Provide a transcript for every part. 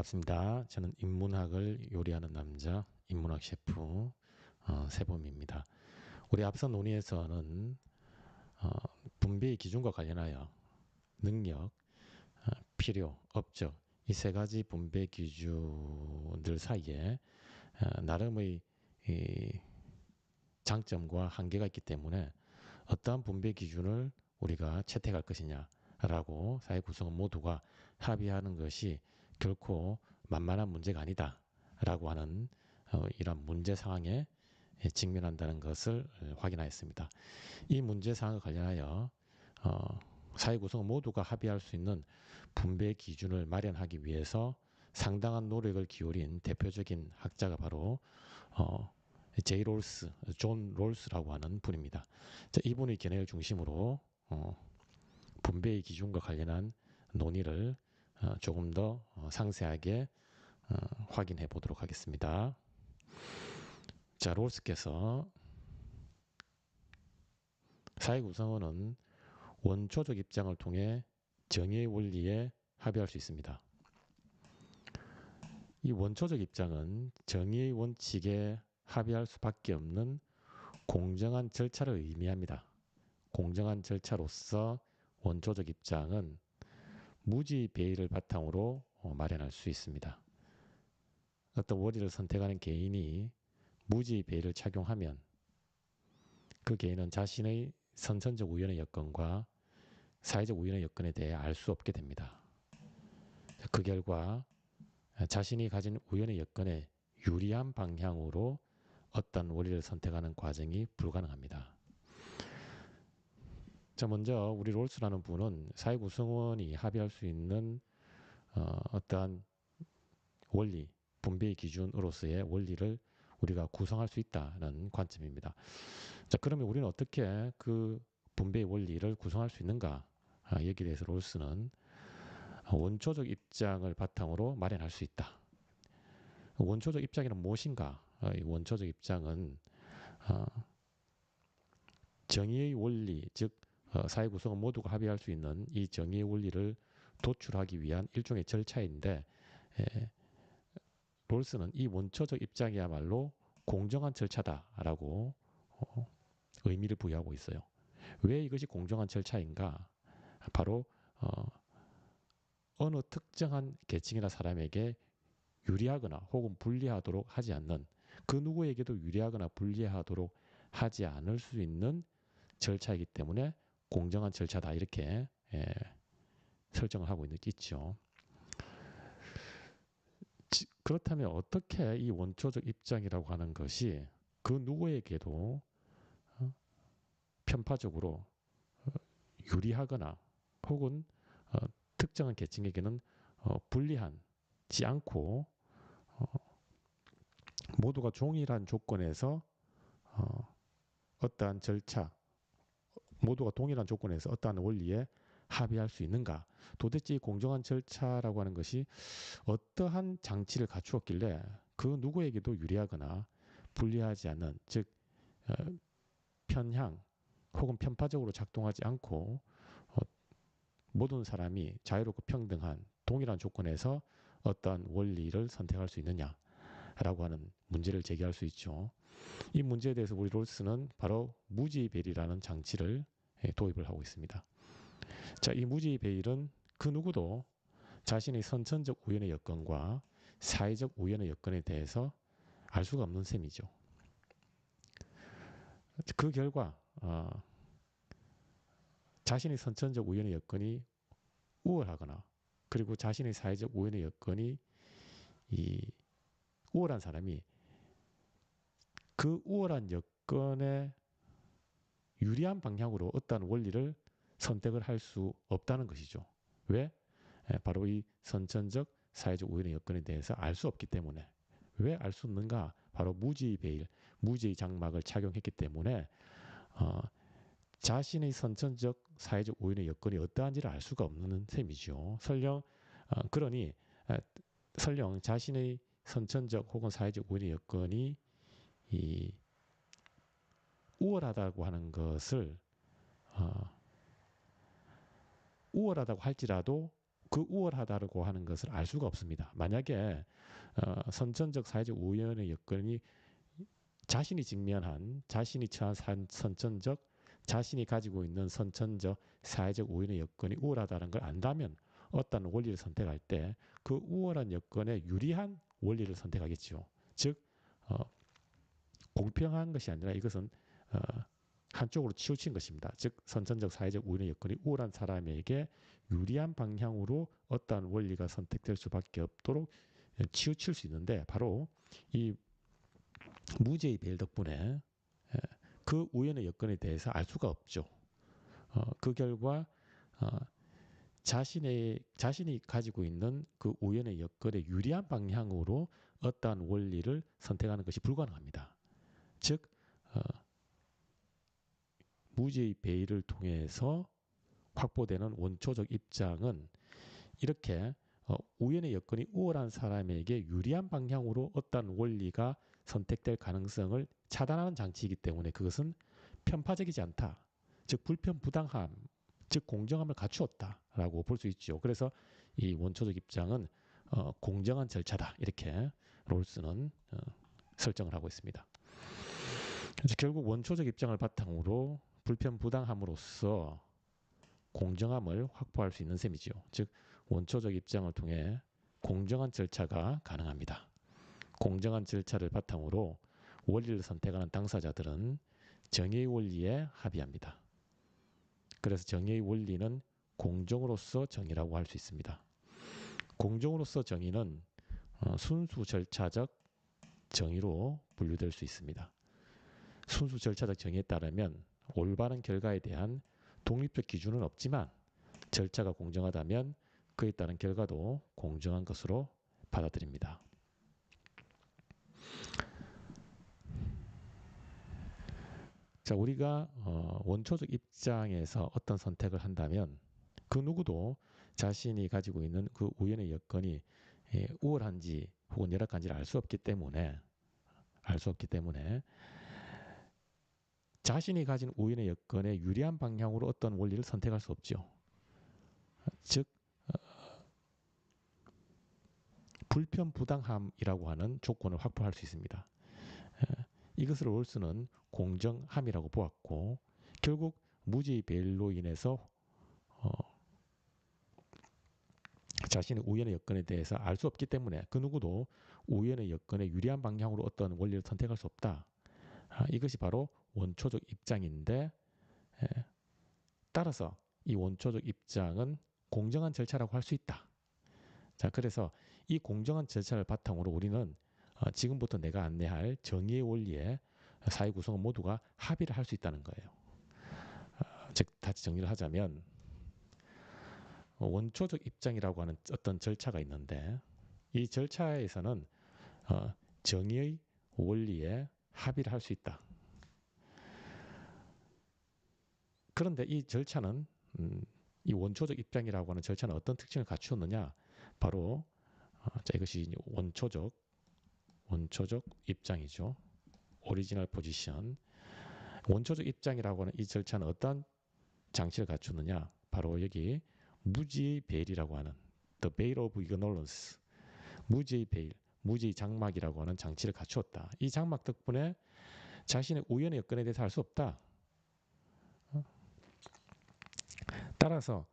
반갑습니다. 저는 인문학을 요리하는 남자, 인문학 셰프 세범입니다. 우리 앞선 논의에서는 어, 분배의 기준과 관련하여 능력, 필요, 업적 이 세 가지 분배 기준들 사이에 나름의 이 장점과 한계가 있기 때문에 어떠한 분배 기준을 우리가 채택할 것이냐라고 사회 구성원 모두가 합의하는 것이 결코 만만한 문제가 아니다라고 하는 이런 문제 상황에 직면한다는 것을 확인하였습니다. 이 문제 상황과 관련하여 사회 구성원 모두가 합의할 수 있는 분배 기준을 마련하기 위해서 상당한 노력을 기울인 대표적인 학자가 바로 제이 롤스, 존 롤스라고 하는 분입니다. 자, 이분의 견해를 중심으로 분배의 기준과 관련한 논의를 조금 더 상세하게 확인해 보도록 하겠습니다. 자, 롤스께서 사회 구성원은 원초적 입장을 통해 정의의 원리에 합의할 수 있습니다. 이 원초적 입장은 정의의 원칙에 합의할 수밖에 없는 공정한 절차를 의미합니다. 공정한 절차로서 원초적 입장은 무지 배의를 바탕으로 마련할 수 있습니다. 어떤 원리를 선택하는 개인이 무지 배의를 착용하면 그 개인은 자신의 선천적 우연의 여건과 사회적 우연의 여건에 대해 알 수 없게 됩니다. 그 결과 자신이 가진 우연의 여건에 유리한 방향으로 어떤 원리를 선택하는 과정이 불가능합니다. 자, 먼저 우리 롤스라는 분은 사회 구성원이 합의할 수 있는 어떠한 원리, 분배의 기준으로서의 원리를 우리가 구성할 수 있다는 관점입니다. 자, 그러면 우리는 어떻게 그 분배의 원리를 구성할 수 있는가? 여기에 대해서 롤스는 원초적 입장을 바탕으로 마련할 수 있다. 원초적 입장이란 무엇인가? 이 원초적 입장은 정의의 원리, 즉 사회 구성원 모두가 합의할 수 있는 이 정의의 원리를 도출하기 위한 일종의 절차인데 롤스는 이 원초적 입장이야말로 공정한 절차다라고 의미를 부여하고 있어요. 왜 이것이 공정한 절차인가? 바로 어느 특정한 계층이나 사람에게 유리하거나 혹은 불리하도록 하지 않는 그 누구에게도 유리하거나 불리하도록 하지 않을 수 있는 절차이기 때문에 공정한 절차다 이렇게 설정을 하고 있죠. 그렇다면 어떻게 이 원초적 입장이라고 하는 것이 그 누구에게도 편파적으로 유리하거나 혹은 특정한 계층에게는 불리하지 않고 모두가 동일한 조건에서 어떠한 절차, 모두가 동일한 조건에서 어떠한 원리에 합의할 수 있는가? 도대체 이 공정한 절차라고 하는 것이 어떠한 장치를 갖추었길래 그 누구에게도 유리하거나 불리하지 않는, 즉 편향 혹은 편파적으로 작동하지 않고 모든 사람이 자유롭고 평등한 동일한 조건에서 어떠한 원리를 선택할 수 있느냐라고 하는 문제를 제기할 수 있죠. 이 문제에 대해서 우리 롤스는 바로 무지배일이라는 장치를 도입을 하고 있습니다. 자, 이 무지배일은 그 누구도 자신의 선천적 우연의 여건과 사회적 우연의 여건에 대해서 알 수가 없는 셈이죠. 그 결과 자신의 선천적 우연의 여건이 우월하거나 그리고 자신의 사회적 우연의 여건이 우월한 사람이 그 우월한 여건에 유리한 방향으로 어떠한 원리를 선택을 할 수 없다는 것이죠. 왜? 바로 이 선천적 사회적 우연의 여건에 대해서 알 수 없기 때문에. 왜 알 수 없는가? 바로 무지의 베일, 무지의 장막을 착용했기 때문에 자신의 선천적 사회적 우연의 여건이 어떠한지를 알 수가 없는 셈이죠. 그러니 설령 자신의 선천적 혹은 사회적 우연의 여건이 우월하다고 하는 것을 우월하다고 할지라도 그 우월하다고 하는 것을 알 수가 없습니다. 만약에 선천적 사회적 우연의 여건이 자신이 직면한 자신이 처한 선천적 자신이 가지고 있는 선천적 사회적 우연의 여건이 우월하다는 걸 안다면 어떤 원리를 선택할 때 그 우월한 여건에 유리한 원리를 선택하겠죠. 즉 공평한 것이 아니라 이것은 어, 한쪽으로 치우친 것입니다. 즉 선천적 사회적 우연의 여건이 우월한 사람에게 유리한 방향으로 어떠한 원리가 선택될 수밖에 없도록 치우칠 수 있는데 바로 이 무죄의 배일 덕분에 그 우연의 여건에 대해서 알 수가 없죠. 그 결과 자신이 가지고 있는 그 우연의 여건에 유리한 방향으로 어떠한 원리를 선택하는 것이 불가능합니다. 즉 무죄의 배의를 통해서 확보되는 원초적 입장은 이렇게 우연의 여건이 우월한 사람에게 유리한 방향으로 어떠한 원리가 선택될 가능성을 차단하는 장치이기 때문에 그것은 편파적이지 않다. 즉 불편부당함, 즉 공정함을 갖추었다라고 볼 수 있죠. 그래서 이 원초적 입장은 공정한 절차다. 이렇게 롤스는 설정을 하고 있습니다. 그래서 결국 원초적 입장을 바탕으로 불편부당함으로써 공정함을 확보할 수 있는 셈이죠. 즉 원초적 입장을 통해 공정한 절차가 가능합니다. 공정한 절차를 바탕으로 원리를 선택하는 당사자들은 정의의 원리에 합의합니다. 그래서 정의의 원리는 공정으로서 정의라고 할 수 있습니다. 공정으로서 정의는 순수 절차적 정의로 분류될 수 있습니다. 순수 절차적 정의에 따르면 올바른 결과에 대한 독립적 기준은 없지만 절차가 공정하다면 그에 따른 결과도 공정한 것으로 받아들입니다. 자, 우리가 원초적 입장에서 어떤 선택을 한다면 그 누구도 자신이 가지고 있는 그 우연의 여건이 우월한지 혹은 열악한지를 알 수 없기 때문에 자신이 가진 우연의 여건에 유리한 방향으로 어떤 원리를 선택할 수 없죠. 즉 불편부당함이라고 하는 조건을 확보할 수 있습니다. 이것을 롤스는 공정함이라고 보았고 결국 무죄의 배일로 인해서 자신의 우연의 여건에 대해서 알 수 없기 때문에 그 누구도 우연의 여건에 유리한 방향으로 어떤 원리를 선택할 수 없다. 이것이 바로 원초적 입장인데 따라서 이 원초적 입장은 공정한 절차라고 할 수 있다. 자, 그래서 이 공정한 절차를 바탕으로 우리는 지금부터 내가 안내할 정의의 원리에 사회 구성원 모두가 합의를 할 수 있다는 거예요. 즉 다시 정리를 하자면 원초적 입장이라고 하는 어떤 절차가 있는데 이 절차에서는 정의의 원리에 합의를 할 수 있다. 그런데 이 절차는 이 원초적 입장이라고 하는 절차는 어떤 특징을 갖추었느냐? 바로 자, 이것이 원초적 입장이죠. 오리지널 포지션. 원초적 입장이라고 하는 이 절차는 어떤 장치를 갖추느냐? 바로 여기 무지의 베일이라고 하는 The Veil of Ignorance, 무지의 베일, 무지의 장막이라고 하는 장치를 갖추었다. 이 장막 덕분에 자신의 우연의 여건에 대해서 알 수 없다. 따라서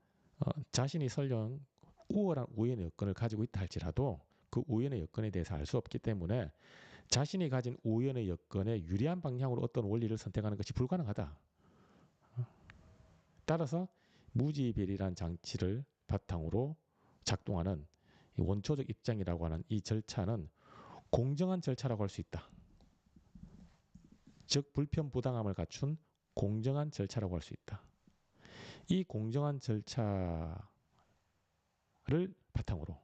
자신이 설령 우월한 우연의 여건을 가지고 있다 할지라도 그 우연의 여건에 대해서 알 수 없기 때문에 자신이 가진 우연의 여건에 유리한 방향으로 어떤 원리를 선택하는 것이 불가능하다. 따라서 무지배리란 장치를 바탕으로 작동하는 이 원초적 입장이라고 하는 이 절차는 공정한 절차라고 할 수 있다. 즉 불편부당함을 갖춘 공정한 절차라고 할 수 있다. 이 공정한 절차를 바탕으로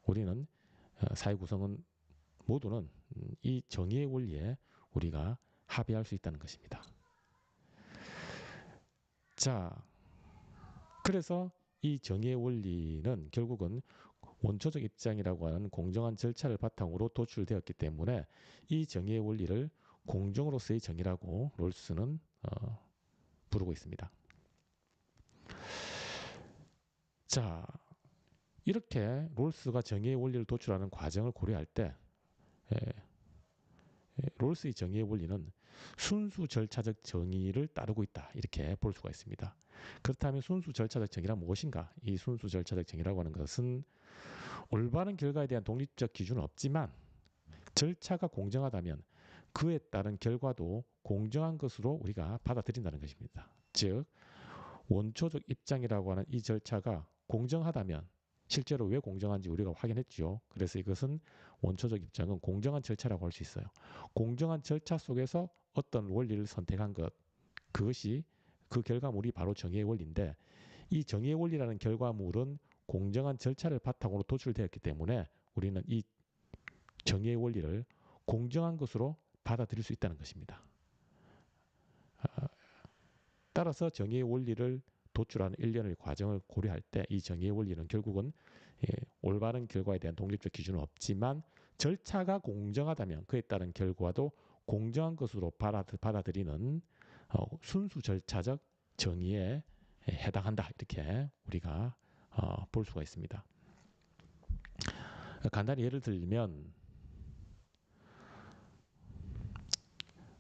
우리는 사회 구성원 모두는 이 정의의 원리에 우리가 합의할 수 있다는 것입니다. 자, 그래서 이 정의의 원리는 결국은 원초적 입장이라고 하는 공정한 절차를 바탕으로 도출되었기 때문에 이 정의의 원리를 공정으로서의 정의라고 롤스는 부르고 있습니다. 자, 이렇게 롤스가 정의의 원리를 도출하는 과정을 고려할 때 예, 롤스의 정의의 원리는 순수 절차적 정의를 따르고 있다. 이렇게 볼 수가 있습니다. 그렇다면 순수 절차적 정의란 무엇인가? 이 순수 절차적 정의라고 하는 것은 올바른 결과에 대한 독립적 기준은 없지만 절차가 공정하다면 그에 따른 결과도 공정한 것으로 우리가 받아들인다는 것입니다. 즉 원초적 입장이라고 하는 이 절차가 공정하다면 실제로 왜 공정한지 우리가 확인했죠. 그래서 이것은 원초적 입장은 공정한 절차라고 할 수 있어요. 공정한 절차 속에서 어떤 원리를 선택한 것, 그것이 그 결과물이 바로 정의의 원리인데 이 정의의 원리라는 결과물은 공정한 절차를 바탕으로 도출되었기 때문에 우리는 이 정의의 원리를 공정한 것으로 받아들일 수 있다는 것입니다. 따라서 정의의 원리를 도출하는 일련의 과정을 고려할 때 이 정의의 원리는 결국은 올바른 결과에 대한 독립적 기준은 없지만 절차가 공정하다면 그에 따른 결과도 공정한 것으로 받아들이는 순수 절차적 정의에 해당한다. 이렇게 우리가 볼 수가 있습니다. 간단히 예를 들면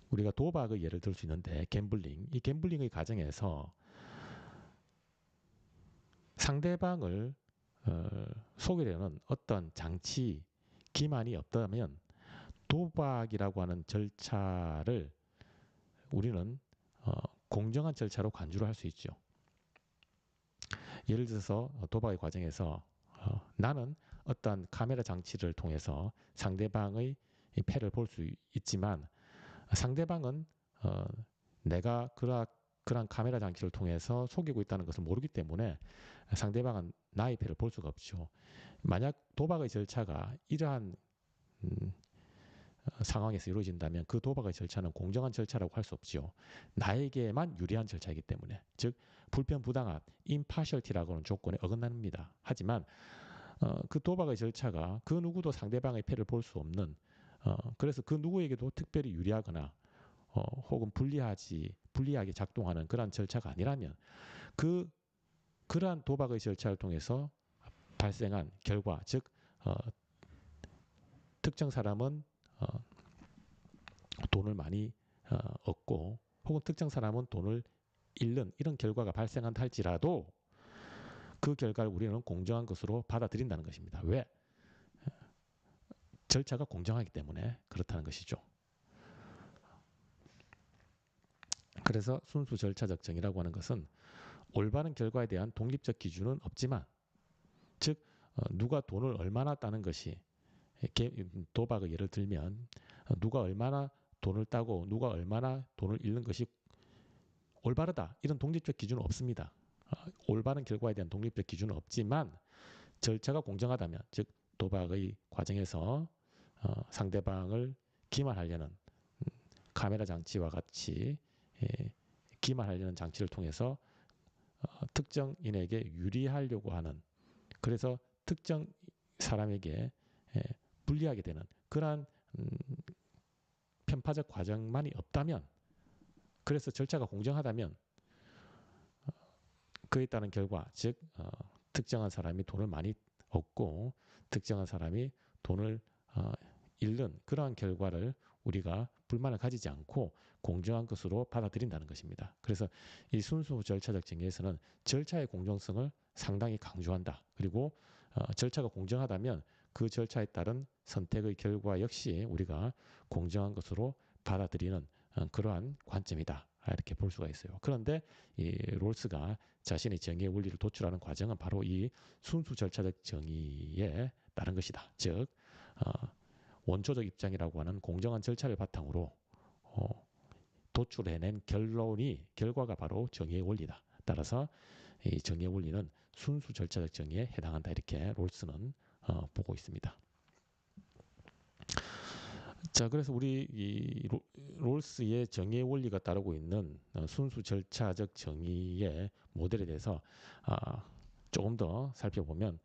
우리가 도박의 예를 들 수 있는데 갬블링, 이 갬블링의 과정에서 상대방을 속이려는 어떤 장치, 기만이 없다면 도박이라고 하는 절차를 우리는 공정한 절차로 간주를 할 수 있죠. 예를 들어서 도박의 과정에서 나는 어떤 카메라 장치를 통해서 상대방의 패를 볼 수 있지만 상대방은 내가 그러한 카메라 장치를 통해서 속이고 있다는 것을 모르기 때문에 상대방은 나의 패를 볼 수가 없죠. 만약 도박의 절차가 이러한 상황에서 이루어진다면 그 도박의 절차는 공정한 절차라고 할 수 없죠. 나에게만 유리한 절차이기 때문에 즉 불편부당한 impartiality라고 하는 조건에 어긋납니다. 하지만 그 도박의 절차가 그 누구도 상대방의 패를 볼 수 없는 그래서 그 누구에게도 특별히 유리하거나 혹은 불리하게 작동하는 그러한 절차가 아니라면 그러한 도박의 절차를 통해서 발생한 결과 즉 특정 사람은 돈을 많이 얻고 혹은 특정 사람은 돈을 잃는 이런 결과가 발생한다 할지라도 그 결과를 우리는 공정한 것으로 받아들인다는 것입니다. 왜? 절차가 공정하기 때문에 그렇다는 것이죠. 그래서 순수 절차적 정의라고 하는 것은 올바른 결과에 대한 독립적 기준은 없지만 즉 누가 돈을 얼마나 따는 것이 도박의 예를 들면 누가 얼마나 돈을 따고 누가 얼마나 돈을 잃는 것이 올바르다 이런 독립적 기준은 없습니다. 올바른 결과에 대한 독립적 기준은 없지만 절차가 공정하다면 즉 도박의 과정에서 상대방을 기만하려는 카메라 장치와 같이 기만하려는 장치를 통해서 특정인에게 유리하려고 하는 그래서 특정 사람에게 불리하게 되는 그러한 편파적 과정만이 없다면 그래서 절차가 공정하다면 그에 따른 결과 즉 특정한 사람이 돈을 많이 얻고 특정한 사람이 돈을 잃는 그러한 결과를 우리가 불만을 가지지 않고 공정한 것으로 받아들인다는 것입니다. 그래서 이 순수 절차적 정의에서는 절차의 공정성을 상당히 강조한다. 그리고 절차가 공정하다면 그 절차에 따른 선택의 결과 역시 우리가 공정한 것으로 받아들이는 그러한 관점이다. 이렇게 볼 수가 있어요. 그런데 이 롤스가 자신의 정의의 원리를 도출하는 과정은 바로 이 순수 절차적 정의에 따른 것이다. 즉 원초적 입장이라고 하는 공정한 절차를 바탕으로 도출해낸 결과가 바로 정의의 원리다. 따라서 이 정의의 원리는 순수 절차적 정의에 해당한다. 이렇게 롤스는 보고 있습니다. 자, 그래서 우리 이 롤스의 정의의 원리가 따르고 있는 순수 절차적 정의의 모델에 대해서 조금 더 살펴보면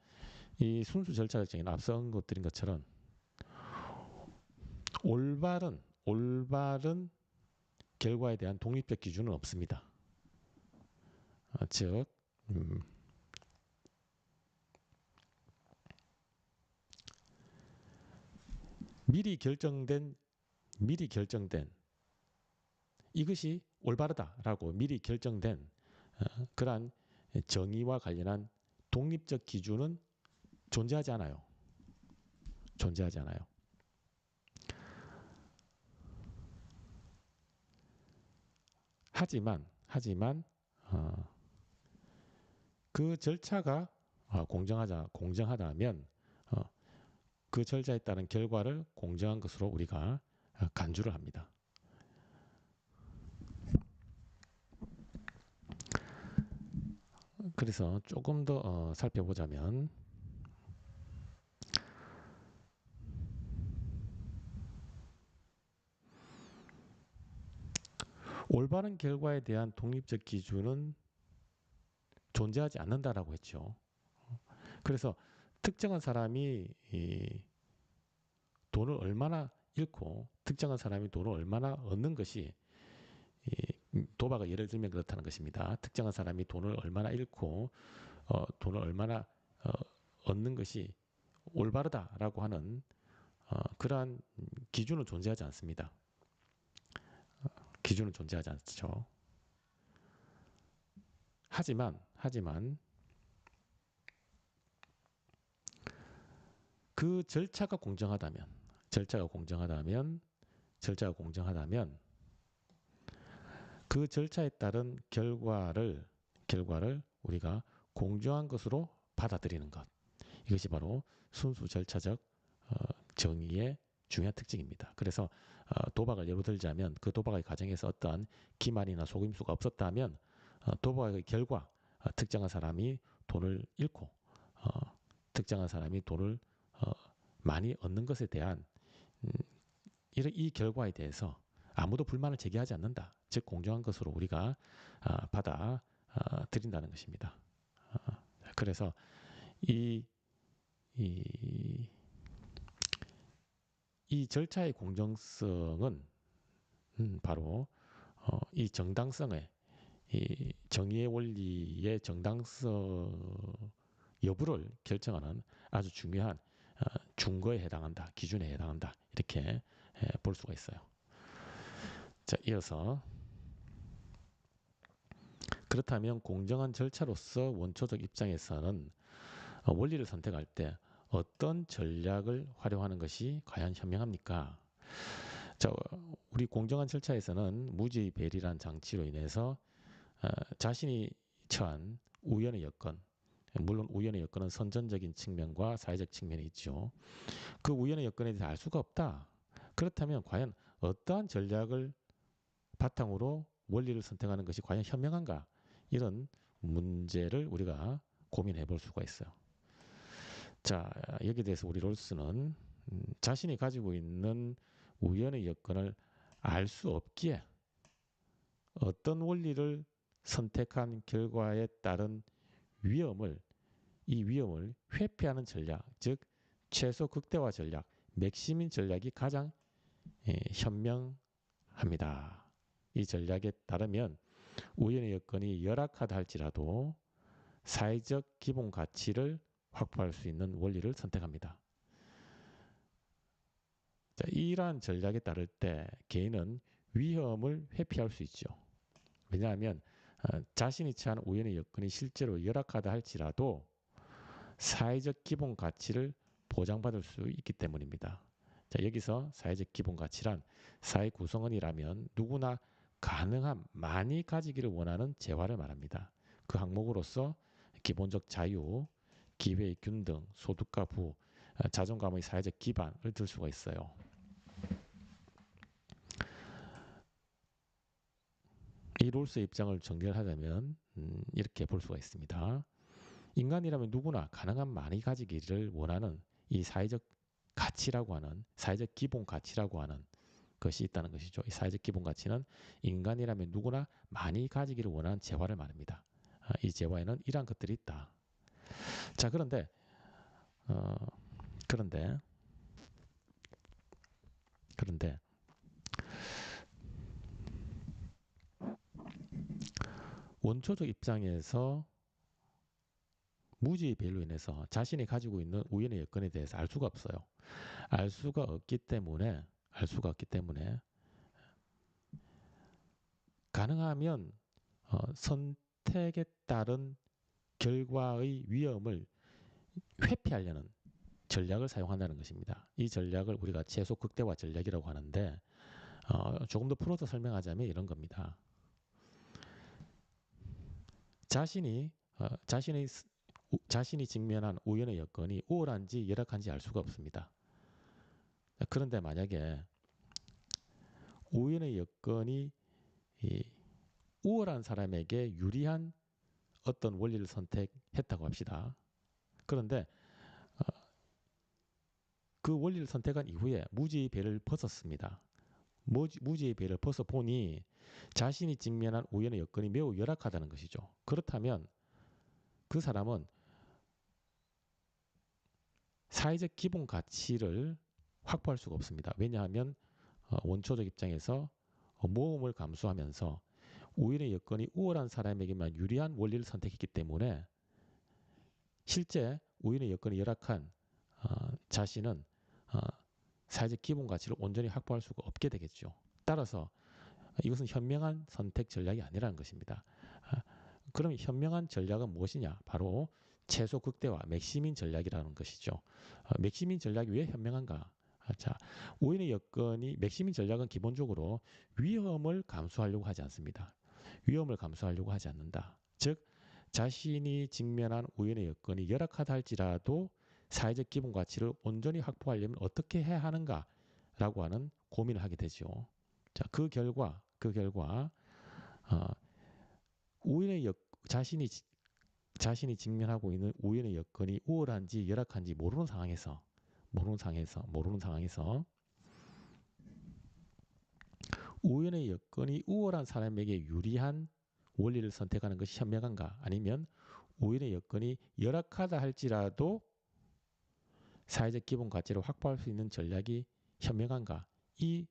이 순수 절차적 정의는 앞선 것들인 것처럼 올바른 결과에 대한 독립적 기준은 없습니다. 즉 미리 결정된 미리 결정된 이것이 올바르다라고 미리 결정된 그러한 정의와 관련한 독립적 기준은 존재하지 않아요. 존재하지 않아요. 하지만 그 절차가 공정하다면 그 절차에 따른 결과를 공정한 것으로 우리가 간주를 합니다. 그래서 조금 더 살펴보자면 올바른 결과에 대한 독립적 기준은 존재하지 않는다라고 했죠. 그래서 특정한 사람이 돈을 얼마나 잃고 특정한 사람이 돈을 얼마나 얻는 것이 도박을 예를 들면 그렇다는 것입니다. 특정한 사람이 돈을 얼마나 잃고 돈을 얼마나 얻는 것이 올바르다라고 하는 그러한 기준은 존재하지 않습니다. 기준은 존재하지 않죠. 하지만 그 절차가 공정하다면 그 절차에 따른 결과를 우리가 공정한 것으로 받아들이는 것. 이것이 바로 순수 절차적 정의의 중요한 특징입니다. 그래서 도박을 예로 들자면 그 도박의 과정에서 어떠한 기만이나 속임수가 없었다면 도박의 결과 특정한 사람이 돈을 잃고 특정한 사람이 돈을 많이 얻는 것에 대한 이 결과에 대해서 아무도 불만을 제기하지 않는다. 즉 공정한 것으로 우리가 받아들인다는 것입니다. 그래서 이 절차의 공정성은 바로 이 정당성의 이 정의의 원리의 정당성 여부를 결정하는 아주 중요한 준거에 해당한다, 기준에 해당한다 이렇게 볼 수가 있어요. 자, 이어서 그렇다면 공정한 절차로서 원초적 입장에서는 원리를 선택할 때 어떤 전략을 활용하는 것이 과연 현명합니까? 자, 우리 공정한 절차에서는 무죄의 배리란 장치로 인해서 자신이 처한 우연의 여건, 물론 우연의 여건은 선천적인 측면과 사회적 측면이 있죠. 그 우연의 여건에 대해서 알 수가 없다. 그렇다면 과연 어떠한 전략을 바탕으로 원리를 선택하는 것이 과연 현명한가? 이런 문제를 우리가 고민해 볼 수가 있어요. 자, 여기에 대해서 우리 롤스는 자신이 가지고 있는 우연의 여건을 알 수 없기에 어떤 원리를 선택한 결과에 따른 이 위험을 회피하는 전략, 즉 최소 극대화 전략, 맥시민 전략이 가장 현명합니다. 이 전략에 따르면 우연의 여건이 열악하다 할지라도 사회적 기본 가치를 확보할 수 있는 원리를 선택합니다. 자, 이러한 전략에 따를 때 개인은 위험을 회피할 수 있죠. 왜냐하면 자신이 처한 우연의 여건이 실제로 열악하다 할지라도 사회적 기본 가치를 보장받을 수 있기 때문입니다. 자, 여기서 사회적 기본 가치란 사회 구성원이라면 누구나 가능한 많이 가지기를 원하는 재화를 말합니다. 그 항목으로서 기본적 자유, 기회의 균등, 소득과 부, 자존감의 사회적 기반을 들 수가 있어요. 이 롤스의 입장을 정리하자면 이렇게 볼 수가 있습니다. 인간이라면 누구나 가능한 많이 가지기를 원하는 이 사회적 가치라고 하는 사회적 기본 가치라고 하는 것이 있다는 것이죠. 이 사회적 기본 가치는 인간이라면 누구나 많이 가지기를 원하는 재화를 말합니다. 이 재화에는 이러한 것들이 있다. 자, 그런데 원초적 입장에서 무지의 배열로 인해서 자신이 가지고 있는 우연의 여건에 대해서 알 수가 없어요. 알 수가 없기 때문에 가능하면 선택에 따른 결과의 위험을 회피하려는 전략을 사용한다는 것입니다. 이 전략을 우리가 최소 극대화 전략이라고 하는데 조금 더 풀어서 설명하자면 이런 겁니다. 자신이 직면한 우연의 여건이 우월한지 열악한지 알 수가 없습니다. 그런데 만약에 우연의 여건이 우월한 사람에게 유리한 어떤 원리를 선택했다고 합시다. 그런데 그 원리를 선택한 이후에 무지의 배를 벗었습니다. 무지의 배를 벗어보니 자신이 직면한 우연의 여건이 매우 열악하다는 것이죠. 그렇다면 그 사람은 사회적 기본 가치를 확보할 수가 없습니다. 왜냐하면 원초적 입장에서 모험을 감수하면서 우연의 여건이 우월한 사람에게만 유리한 원리를 선택했기 때문에 실제 우연의 여건이 열악한 자신은 사회적 기본 가치를 온전히 확보할 수가 없게 되겠죠. 따라서 이것은 현명한 선택 전략이 아니라는 것입니다. 그럼 현명한 전략은 무엇이냐? 바로 최소 극대화, 맥시민 전략이라는 것이죠. 맥시민 전략이 왜 현명한가? 자, 우연의 여건이 맥시민 전략은 기본적으로 위험을 감수하려고 하지 않습니다. 위험을 감수하려고 하지 않는다. 즉, 자신이 직면한 우연의 여건이 열악하다 할지라도 사회적 기본 가치를 온전히 확보하려면 어떻게 해야 하는가라고 하는 고민을 하게 되죠. 자, 그 결과 어, 우연의 자신이 직면하고 있는 우연의 여건이 우월한지 열악한지 모르는 상황에서 우연의 여건이 우월한 사람에게 유리한 원리를 선택하는 것이 현명한가? 아니면 우연의 여건이 열악하다 할지라도 사회적 기본 가치를 확보할 수 있는 전략이 현명한가? 이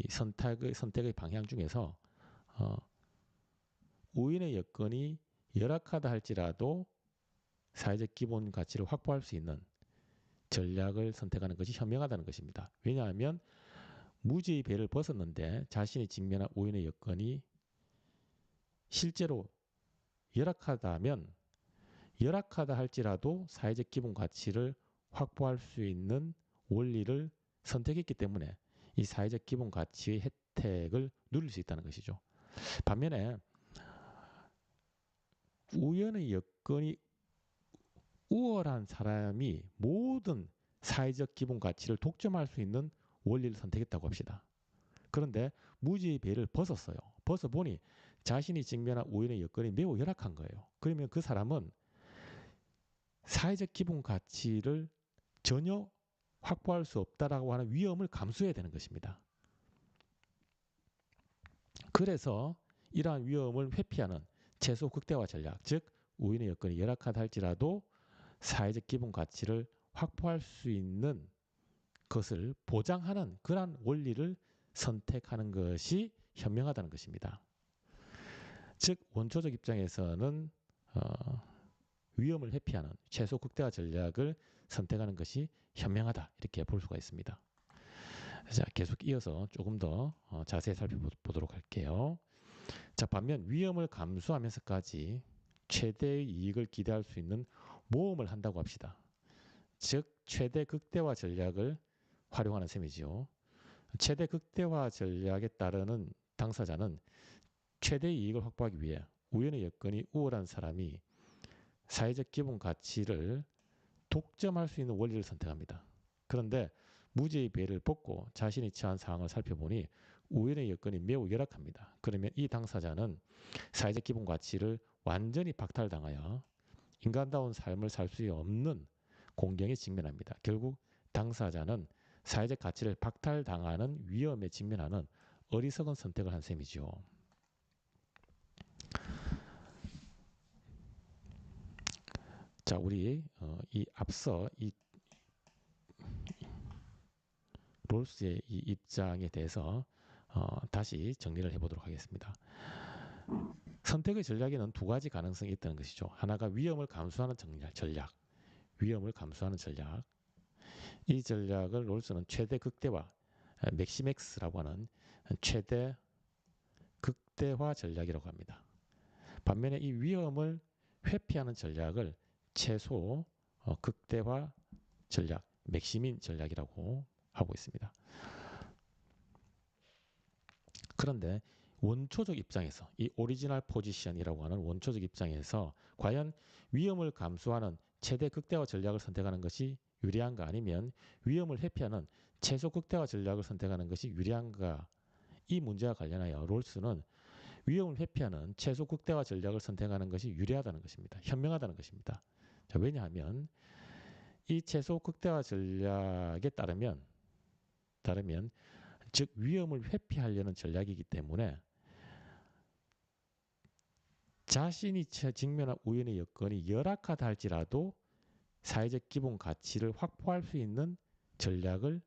선택의 방향 중에서 우연의 여건이 열악하다 할지라도 사회적 기본 가치를 확보할 수 있는 전략을 선택하는 것이 현명하다는 것입니다. 왜냐하면 무지의 배를 벗었는데 자신이 직면한 우연의 여건이 실제로 열악하다 할지라도 사회적 기본 가치를 확보할 수 있는 원리를 선택했기 때문에 이 사회적 기본 가치의 혜택을 누릴 수 있다는 것이죠. 반면에 우연의 여건이 우월한 사람이 모든 사회적 기본 가치를 독점할 수 있는 원리를 선택했다고 합시다. 그런데 무지의 배를 벗었어요. 벗어보니 자신이 직면한 우연의 여건이 매우 열악한 거예요. 그러면 그 사람은 사회적 기본 가치를 전혀 확보할 수 없다라고 하는 위험을 감수해야 되는 것입니다. 그래서 이러한 위험을 회피하는 최소 극대화 전략, 즉 우연의 여건이 열악하다 할지라도 사회적 기본 가치를 확보할 수 있는 것을 보장하는 그러한 원리를 선택하는 것이 현명하다는 것입니다. 즉 원초적 입장에서는 위험을 회피하는 최소 극대화 전략을 선택하는 것이 현명하다 이렇게 볼 수가 있습니다. 자, 계속 이어서 조금 더 자세히 살펴보도록 할게요. 자, 반면 위험을 감수하면서까지 최대의 이익을 기대할 수 있는 모험을 한다고 합시다. 즉 최대 극대화 전략을 활용하는 셈이지요. 최대 극대화 전략에 따르는 당사자는 최대 이익을 확보하기 위해 우연의 여건이 우월한 사람이 사회적 기본 가치를 독점할 수 있는 원리를 선택합니다. 그런데 무지의 배를 벗고 자신이 처한 상황을 살펴보니 우연의 여건이 매우 열악합니다. 그러면 이 당사자는 사회적 기본 가치를 완전히 박탈당하여 인간다운 삶을 살 수 없는 공경에 직면합니다. 결국 당사자는 사회적 가치를 박탈당하는 위험에 직면하는 어리석은 선택을 한 셈이죠. 자, 우리 앞서 이 롤스의 이 입장에 대해서 다시 정리를 해보도록 하겠습니다. 선택의 전략에는 두 가지 가능성이 있다는 것이죠. 하나가 위험을 감수하는 전략, 위험을 감수하는 전략. 이 전략을 롤스는 최대 극대화, 맥시맥스라고 하는 최대 극대화 전략이라고 합니다. 반면에 이 위험을 회피하는 전략을 최소 극대화 전략, 맥시민 전략이라고 하고 있습니다. 그런데 원초적 입장에서 이 오리지널 포지션이라고 하는 원초적 입장에서 과연 위험을 감수하는 최대 극대화 전략을 선택하는 것이 유리한가 아니면 위험을 회피하는 최소 극대화 전략을 선택하는 것이 유리한가 이 문제와 관련하여 롤스는 위험을 회피하는 최소 극대화 전략을 선택하는 것이 유리하다는 것입니다. 현명하다는 것입니다. 자, 왜냐하면 이 최소 극대화 전략에 따르면 즉 위험을 회피하려는 전략이기 때문에 자신이 직면한 우연의 여건이 열악하다 할지라도 사회적 기본 가치를 확보할 수 있는 전략을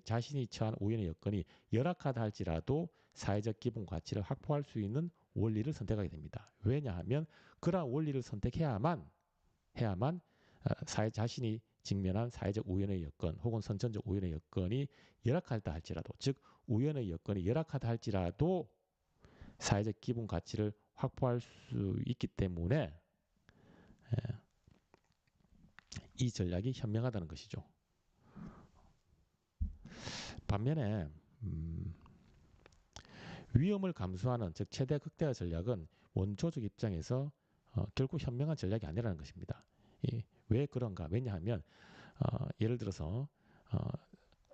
자신이 처한 우연의 여건이 열악하다 할지라도 사회적 기본 가치를 확보할 수 있는 원리를 선택하게 됩니다. 왜냐하면 그러한 원리를 선택해야만 자신이 직면한 사회적 우연의 여건 혹은 선천적 우연의 여건이 열악하다 할지라도 즉 우연의 여건이 열악하다 할지라도 사회적 기본 가치를 확보할 수 있기 때문에 이 전략이 현명하다는 것이죠. 반면에 위험을 감수하는 즉 최대 극대화 전략은 원초적 입장에서 결국 현명한 전략이 아니라는 것입니다. 왜 그런가? 왜냐하면 예를 들어서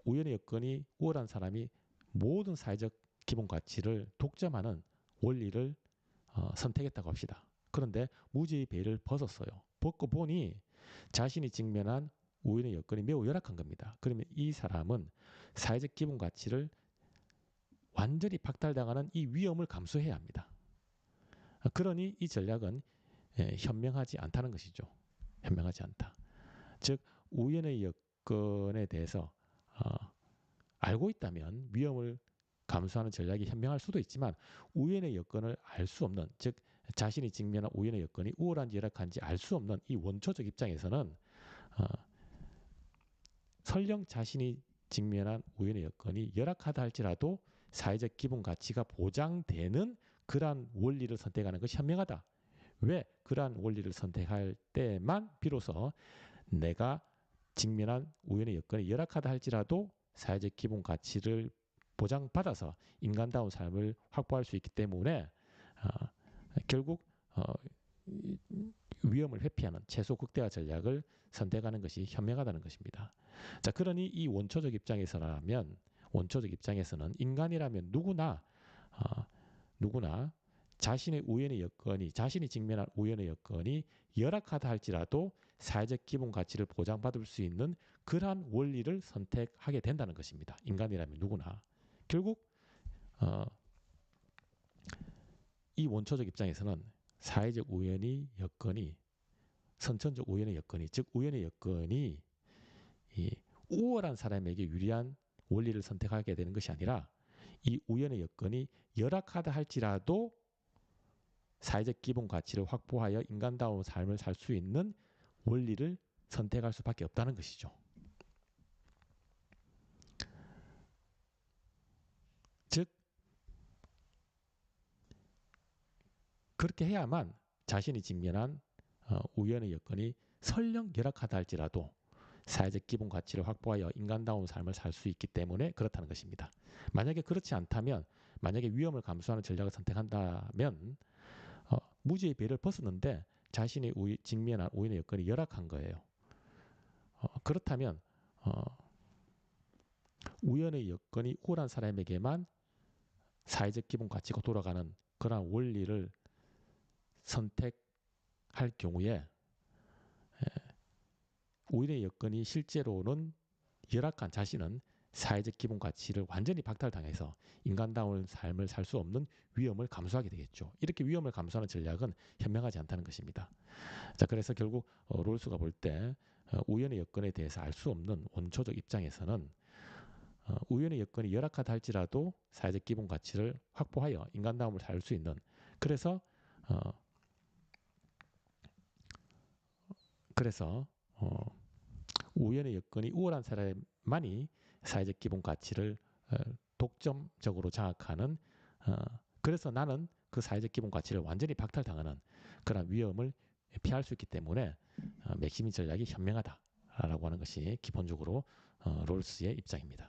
우연의 여건이 우월한 사람이 모든 사회적 기본 가치를 독점하는 원리를 선택했다고 합시다. 그런데 무지의 베일을 벗었어요. 벗고 보니 자신이 직면한 우연의 여건이 매우 열악한 겁니다. 그러면 이 사람은 사회적 기본 가치를 완전히 박탈당하는 이 위험을 감수해야 합니다. 그러니 이 전략은 현명하지 않다는 것이죠. 현명하지 않다. 즉 우연의 여건에 대해서 알고 있다면 위험을 감수하는 전략이 현명할 수도 있지만 우연의 여건을 알 수 없는 즉 자신이 직면한 우연의 여건이 우월한지 열악한지 알 수 없는 이 원초적 입장에서는 설령 자신이 직면한 우연의 여건이 열악하다 할지라도 사회적 기본 가치가 보장되는 그러한 원리를 선택하는 것이 현명하다. 왜? 그러한 원리를 선택할 때만 비로소 내가 직면한 우연의 여건이 열악하다 할지라도 사회적 기본 가치를 보장받아서 인간다운 삶을 확보할 수 있기 때문에 결국 위험을 회피하는 최소 극대화 전략을 선택하는 것이 현명하다는 것입니다. 자, 그러니 이 원초적 입장에서는 인간이라면 누구나 자신이 직면한 우연의 여건이 열악하다 할지라도 사회적 기본 가치를 보장받을 수 있는 그러한 원리를 선택하게 된다는 것입니다. 인간이라면 누구나. 결국 이 원초적 입장에서는 사회적 우연의 여건이 선천적 우연의 여건이 즉 우연의 여건이 이 우월한 사람에게 유리한 원리를 선택하게 되는 것이 아니라 이 우연의 여건이 열악하다 할지라도 사회적 기본 가치를 확보하여 인간다운 삶을 살 수 있는 원리를 선택할 수밖에 없다는 것이죠. 즉 그렇게 해야만 자신이 직면한 우연의 여건이 설령 열악하다 할지라도 사회적 기본 가치를 확보하여 인간다운 삶을 살 수 있기 때문에 그렇다는 것입니다. 만약에 그렇지 않다면 만약에 위험을 감수하는 전략을 선택한다면 무지의 베일을 벗었는데 자신이 직면한 우연의 여건이 열악한 거예요. 그렇다면 우연의 여건이 우월한 사람에게만 사회적 기본 가치가 돌아가는 그러한 원리를 선택할 경우에 우연의 여건이 실제로는 열악한 자신은 사회적 기본 가치를 완전히 박탈당해서 인간다운 삶을 살 수 없는 위험을 감수하게 되겠죠. 이렇게 위험을 감수하는 전략은 현명하지 않다는 것입니다. 자, 그래서 결국 롤스가 볼 때 우연의 여건에 대해서 알 수 없는 원초적 입장에서는 우연의 여건이 열악하다 할지라도 사회적 기본 가치를 확보하여 인간다움을 살 수 있는 그래서 어, 그래서 우연의 여건이 우월한 사람만이 사회적 기본 가치를 독점적으로 장악하는 어, 그래서 나는 그 사회적 기본 가치를 완전히 박탈당하는 그런 위험을 피할 수 있기 때문에 맥시미 전략이 현명하다라고 하는 것이 기본적으로 롤스의 입장입니다.